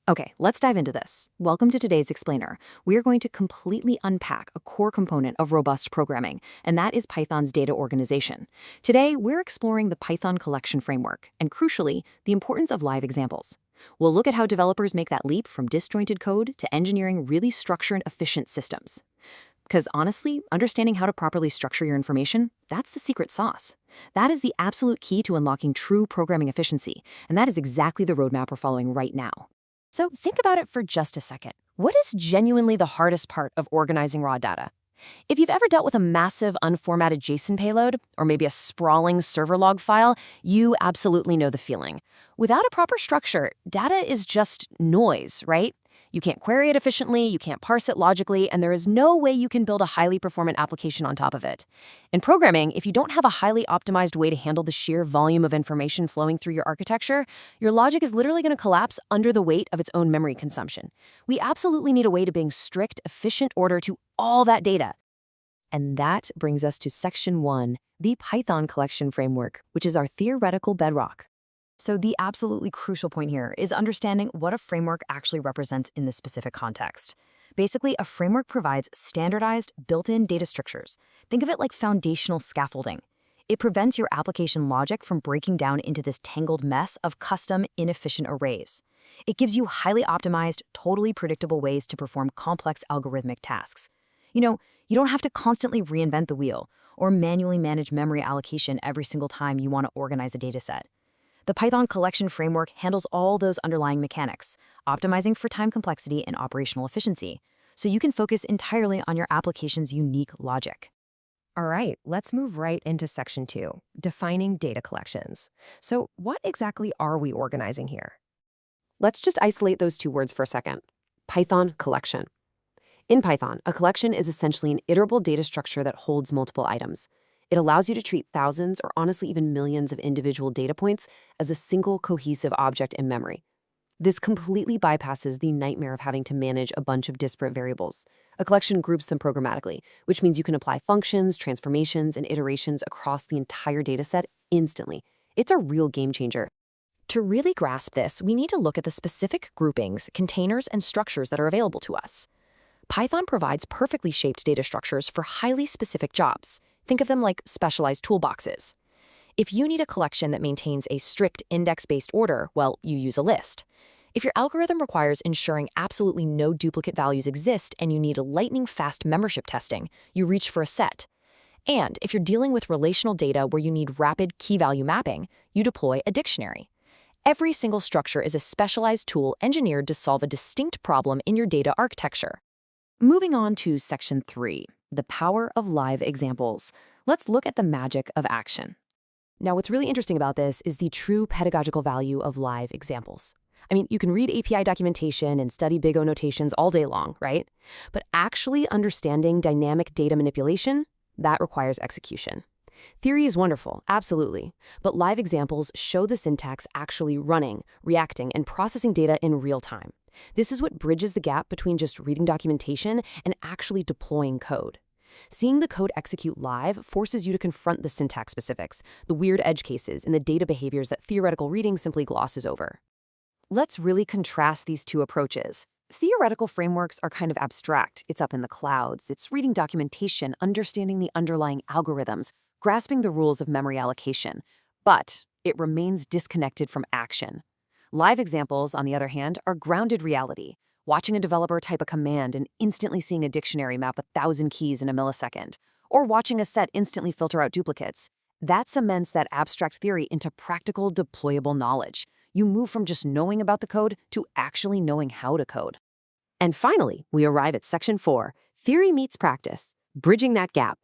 Okay, let's dive into this. Welcome to today's explainer. We are going to completely unpack a core component of robust programming, and that is Python's data organization. Today, we're exploring the Python collection framework, and crucially, the importance of live examples. We'll look at how developers make that leap from disjointed code to engineering really structured, efficient systems. Because honestly, understanding how to properly structure your information, that's the secret sauce. That is the absolute key to unlocking true programming efficiency, and that is exactly the roadmap we're following right now. So think about it for just a second. What is genuinely the hardest part of organizing raw data? If you've ever dealt with a massive unformatted JSON payload, or maybe a sprawling server log file, you absolutely know the feeling. Without a proper structure, data is just noise, right? You can't query it efficiently, you can't parse it logically, and there is no way you can build a highly performant application on top of it. In programming, if you don't have a highly optimized way to handle the sheer volume of information flowing through your architecture, your logic is literally going to collapse under the weight of its own memory consumption. We absolutely need a way to bring strict, efficient order to all that data. And that brings us to Section 1, the Python collection framework, which is our theoretical bedrock. So the absolutely crucial point here is understanding what a framework actually represents in this specific context. Basically, a framework provides standardized, built-in data structures. Think of it like foundational scaffolding. It prevents your application logic from breaking down into this tangled mess of custom, inefficient arrays. It gives you highly optimized, totally predictable ways to perform complex algorithmic tasks. You don't have to constantly reinvent the wheel or manually manage memory allocation every single time you want to organize a dataset. The Python collection framework handles all those underlying mechanics, optimizing for time complexity and operational efficiency, so you can focus entirely on your application's unique logic. All right, let's move right into Section 2, defining data collections. So what exactly are we organizing here? Let's just isolate those two words for a second. Python collection. In Python, a collection is essentially an iterable data structure that holds multiple items. It allows you to treat thousands or honestly even millions of individual data points as a single cohesive object in memory. This completely bypasses the nightmare of having to manage a bunch of disparate variables. A collection groups them programmatically, which means you can apply functions, transformations, and iterations across the entire dataset instantly. It's a real game changer. To really grasp this, we need to look at the specific groupings, containers, and structures that are available to us. Python provides perfectly shaped data structures for highly specific jobs. Think of them like specialized toolboxes. If you need a collection that maintains a strict index-based order, well, you use a list. If your algorithm requires ensuring absolutely no duplicate values exist and you need a lightning-fast membership testing, you reach for a set. And if you're dealing with relational data where you need rapid key-value mapping, you deploy a dictionary. Every single structure is a specialized tool engineered to solve a distinct problem in your data architecture. Moving on to Section 3, the power of live examples. Let's look at the magic of action. Now, what's really interesting about this is the true pedagogical value of live examples. I mean, you can read API documentation and study big O notations all day long, right? But actually understanding dynamic data manipulation, that requires execution. Theory is wonderful, absolutely, but live examples show the syntax actually running, reacting, and processing data in real time. This is what bridges the gap between just reading documentation and actually deploying code. Seeing the code execute live forces you to confront the syntax specifics, the weird edge cases, and the data behaviors that theoretical reading simply glosses over. Let's really contrast these two approaches. Theoretical frameworks are kind of abstract. It's up in the clouds. It's reading documentation, understanding the underlying algorithms, grasping the rules of memory allocation. But it remains disconnected from action. Live examples, on the other hand, are grounded reality. Watching a developer type a command and instantly seeing a dictionary map 1,000 keys in a millisecond, or watching a set instantly filter out duplicates. That cements that abstract theory into practical, deployable knowledge. You move from just knowing about the code to actually knowing how to code. And finally, we arrive at Section 4, theory meets practice, bridging that gap.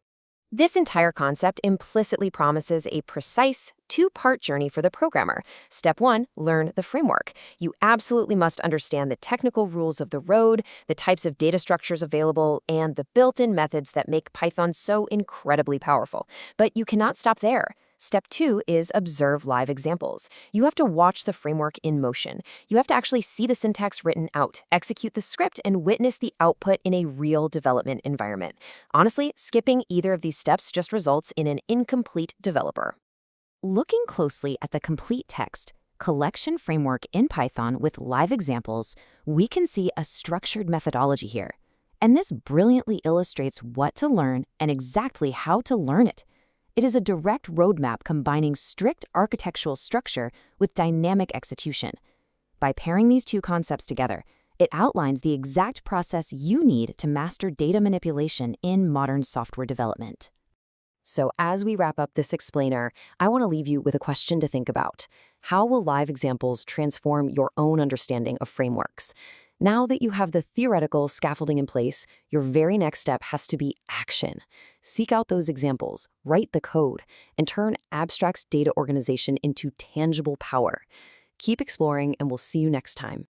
This entire concept implicitly promises a precise, two-part journey for the programmer. Step 1, learn the framework. You absolutely must understand the technical rules of the road, the types of data structures available, and the built-in methods that make Python so incredibly powerful. But you cannot stop there. Step 2 is observe live examples. You have to watch the framework in motion. You have to actually see the syntax written out, execute the script, and witness the output in a real development environment. Honestly, skipping either of these steps just results in an incomplete developer. Looking closely at the complete text, collection framework in Python with live examples, we can see a structured methodology here. And this brilliantly illustrates what to learn and exactly how to learn it. It is a direct roadmap combining strict architectural structure with dynamic execution. By pairing these two concepts together, it outlines the exact process you need to master data manipulation in modern software development. So as we wrap up this explainer, I want to leave you with a question to think about. How will live examples transform your own understanding of frameworks? Now that you have the theoretical scaffolding in place, your very next step has to be action. Seek out those examples, write the code, and turn abstract data organization into tangible power. Keep exploring, and we'll see you next time.